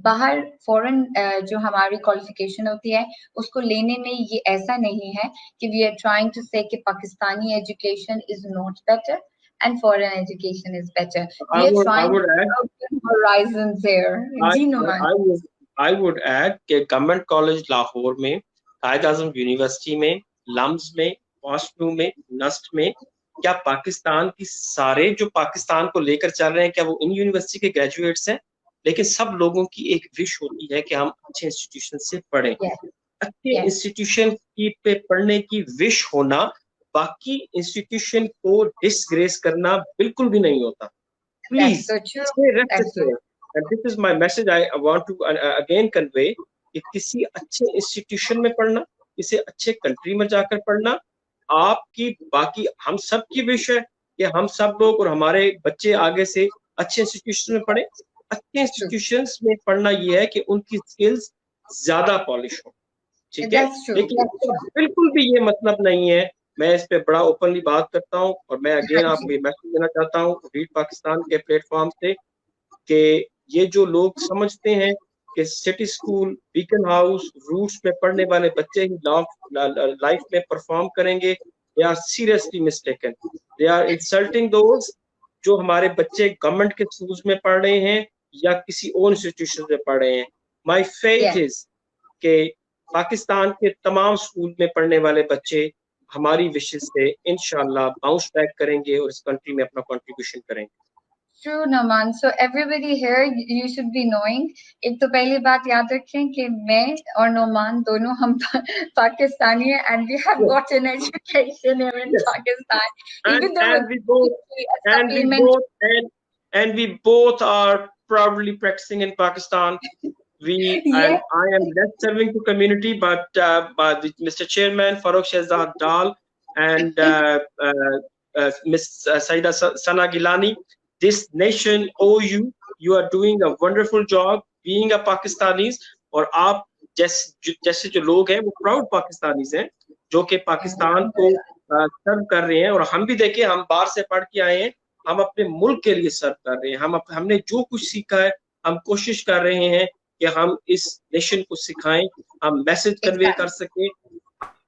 बाहर फॉरेन जो हमारी क्वालिफिकेशन होती है उसको लेने में ये ऐसा नहीं है कि वी आर ट्राइंग टू से कि Pakistani education is not better and foreign education is better. I We are would I trying would to add open horizons there. I ji I Numan. I would I would add कि government college Lahore में, कायद आजम university में, lumps में, पॉस्टू में, Nernst में, क्या पाकिस्तान की सारे जो पाकिस्तान को लेकर चल रहे हैं क्या वो इन यूनिवर्सिटी के ग्रेजुएट्स हैं? लेकिन सब लोगों की एक विश होती है कि हम अच्छे इंस्टीट्यूशन से पढ़ें। Yes, अच्छे yes, इंस्टीट्यूशन की पे पढ़ने की विश होना, बाकी इंस्टीट्यूशन को डिसग्रेस करना बिल्कुल भी नहीं होता। that's Please so true. stay rest That's so assured. And this is my message I want to again convey कि किसी अच्छे इंस्टीट्यूशन में पढ़ना, किसी अच्छे कंट्री में जाकर पढ़ना, आपकी बाकी हम सब की विश है कि हम सब लोग और हमारे बच्चे आगे से अच्छे इंस्टीट्यूशन में पढ़े। अच्छे true. इंस्टीट्यूशंस में पढ़ना ये है कि उनकी स्किल्स ज्यादा पॉलिश हो, ठीक है? That's true. लेकिन That's इसका बिल्कुल भी ये मतलब नहीं है, मैं इस पे बड़ा ओपनली बात करता हूँ और मैं अगेन आपको true. ये मैसेज देना चाहता हूँ रीड पाकिस्तान के प्लेटफॉर्म से कि ये जो लोग समझते हैं कि city school, beacon house, roots में पढ़ने वाले बच्चे ही लाइफ में परफॉर्म करेंगे, they are seriously mistaken. They are insulting those जो हमारे बच्चे गवर्नमेंट के स्कूल्स में पढ़ रहे हैं या किसी और इंस्टीट्यूशन में पढ़ रहे हैं। My faith Yes. इज कि पाकिस्तान के तमाम स्कूल में पढ़ने वाले बच्चे हमारी विशेष से इंशाल्लाह बाउंस बैक करेंगे और इस कंट्री में अपना कंट्रीब्यूशन करेंगे। True, Nouman. So everybody here, you should be knowing. एक तो पहली बात याद रखें कि मैं और नोमान दोनों हम पाकिस्तानी हैं, and we have Yes, got an education here in yes. Pakistan. And Even though and we both it's a and we supplement. both and we both are proudly practicing in Pakistan. We Yes, and I am less serving to community, but Mr. Chairman Farooq Shehzad Dal and Miss Syeda Sana Gillani, this nation owe you. You are doing a wonderful job being a Pakistanis. और आप जैसे जो लोग हैं वो proud Pakistanis हैं जो कि पाकिस्तान को सर्व कर रहे हैं। और हम भी देखिए, हम बाहर से पढ़ के आए हैं, हम अपने मुल्क के लिए सर्व कर रहे हैं। हमने जो कुछ सीखा है हम कोशिश कर रहे हैं कि हम इस नेशन को सिखाएं, हम मैसेज कन्वे कर सकें।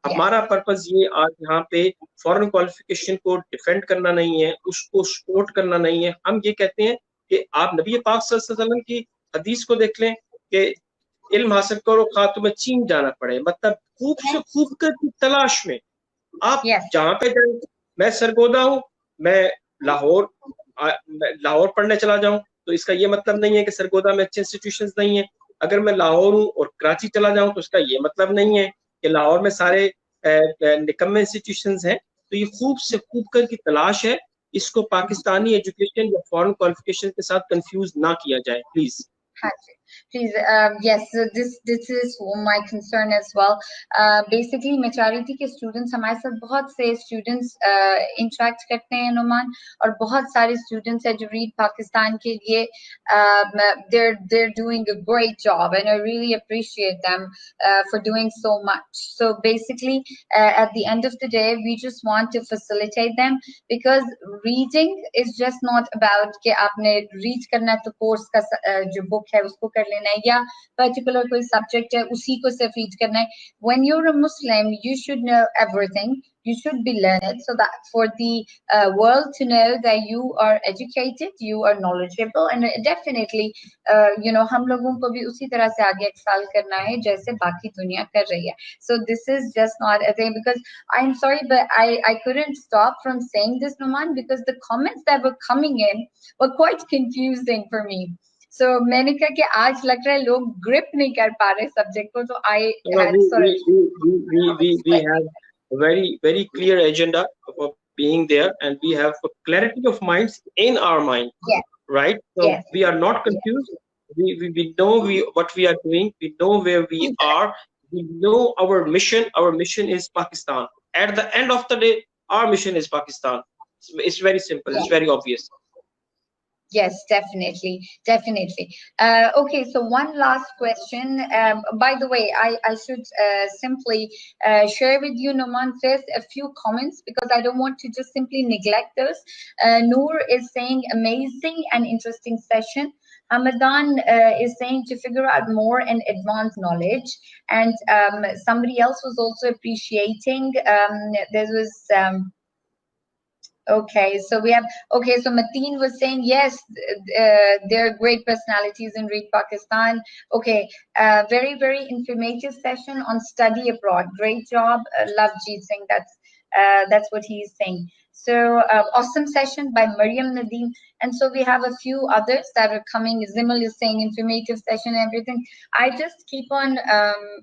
हमारा पर्पस ये आज यहाँ पे फॉरेन क्वालिफिकेशन को डिफेंड करना नहीं है, उसको सपोर्ट करना नहीं है। हम ये कहते हैं कि आप नबी पाक सल्लल्लाहु अलैहि वसल्लम की हदीस को देख लें कि इल्म हासिल करो खा तुम्हें चीन जाना पड़े, मतलब खूब से खूब कर की तलाश में आप जहाँ पे जाए। मैं सरगोदा हूँ, मैं लाहौर पढ़ने चला जाऊं तो इसका ये मतलब नहीं है कि सरगोदा में अच्छे इंस्टीट्यूशंस नहीं है। अगर मैं लाहौर हूँ और कराची चला जाऊं तो इसका ये मतलब नहीं है कि लाहौर में सारे निकम्मे इंस्टीट्यूशंस हैं। तो ये खूब से खूब कर की तलाश है, इसको पाकिस्तानी एजुकेशन या फॉरेन क्वालिफिकेशन के साथ कंफ्यूज ना किया जाए प्लीज। हाँ जी, Please, yes, so this is my concern as well. Basically, majority के students हमारे साथ बहुत से students interact करते हैं नुमान और बहुत सारे students हैं जो read Pakistan के लिए they're doing a great job and I really appreciate them for doing so much. So basically, at the end of the day, we just want to facilitate them because reading is just not about कि आपने read करना है तो course का जो book है उसको कर लेना है या particular कोई subject है उसी को सिर्फ read करना है. When you're a Muslim, you should know everything. You should be learned so that for the world to know that you are educated, you are knowledgeable, and definitely, हम लोगों को भी उसी तरह से आगे excel करना है जैसे बाकी दुनिया कर रही है. So this is just not a thing because I'm sorry, but I couldn't stop from saying this, Nouman, because the comments that were coming in were quite confusing for me. So मैंने कहा कि आज लग रहा है लोग grip नहीं कर पा रहे subject को, so I had sort of we have a very clear agenda for being there, and we have a clarity of minds in our mind. Yes. Right? So Yes. we are not confused. We know what we are doing. We know where we are. We know our mission. Our mission is Pakistan. At the end of the day, our mission is Pakistan. It's very simple. It's very obvious. Yes, definitely, definitely. Okay, so one last question. By the way, I should simply share with you, Nouman, first a few comments because I don't want to just simply neglect those. Noor is saying amazing and interesting session. Hamadan is saying to figure out more and advance knowledge. And somebody else was also appreciating. There was. Okay, so we have, so Mateen was saying, yes, there are great personalities in Read Pakistan. Okay, very, very informative session on study abroad. Great job. Love Jeet Singh. That's what he's saying. So awesome session by Mariam Nadeem. And so we have a few others that are coming. Zimal is saying informative session and everything. I just keep on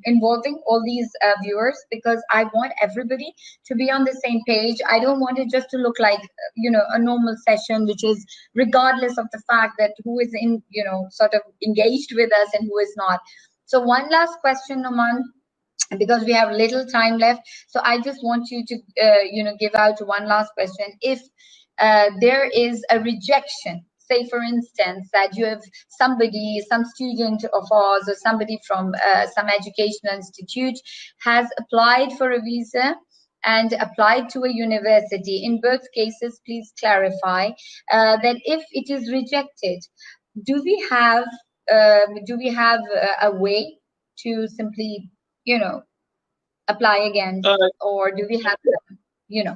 involving all these viewers because I want everybody to be on the same page. I don't want it just to look like, a normal session, which is regardless of the fact that who is in, sort of engaged with us and who is not. So one last question, Nouman, because we have little time left. So I just want you to, give out one last question. If there is a rejection, say for instance that you have some student of ours or somebody from some educational institute has applied for a visa and applied to a university. In both cases, please clarify that if it is rejected, do we have a way to simply, apply again, or do we have, do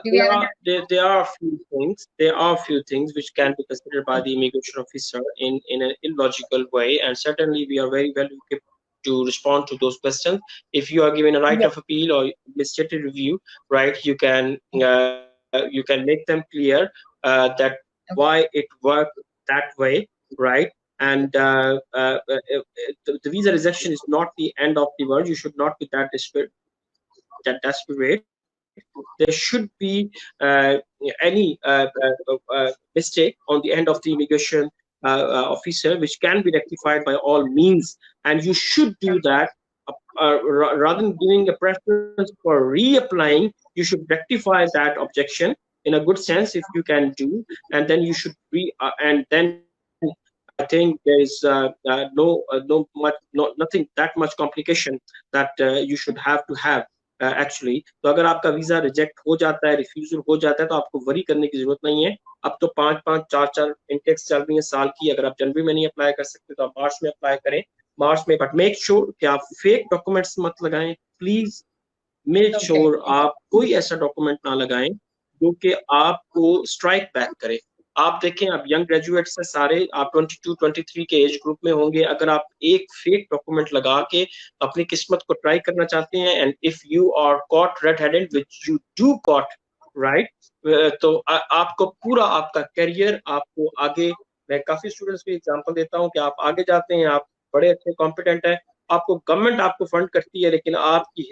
we have there are a few things. There are a few things which can be considered by the immigration officer in an illogical way, and certainly we are very well equipped to respond to those questions. If you are given a right of appeal or administrative review, right, you can make them clear that why it worked that way, right? And the visa rejection is not the end of the world. You should not be that desperate. There should be any mistake on the end of the immigration officer, which can be rectified by all means, and you should do that. Rather than giving a preference for reapplying, you should rectify that objection in a good sense if you can do, and then you should and then I think there is nothing that much complication that you should have to have actually. तो अगर आपका visa reject हो जाता है, refusal हो जाता है, तो आपको वरी करने की जरूरत नहीं है. अब तो 5-5, 4-4 इंटेक्स चल रही है साल की. अगर आप जनवरी में नहीं अप्लाई कर सकते तो आप मार्च में अप्लाई करें. मार्च में, बट मेक श्योर कि आप फेक डॉक्यूमेंट्स मत लगाएं. प्लीज मेक श्योर आप कोई ऐसा डॉक्यूमेंट ना लगाएं जो कि आपको स्ट्राइक बैक करे. आप देखें, आप यंग ग्रेजुएट्स हैं सारे, आप 22-23 के एज ग्रुप में होंगे. अगर आप एक फेक डॉक्यूमेंट लगा के अपनी किस्मत को ट्राई करना चाहते हैं, and if you are caught red headed, which you do caught, right, तो आपको पूरा आपका करियर, आपको आगे, मैं काफी स्टूडेंट्स को एग्जांपल देता हूं कि आप आगे जाते हैं, आप बड़े अच्छे कॉम्पिटेंट हैं, आपको गवर्नमेंट आपको फंड करती है, लेकिन आपकी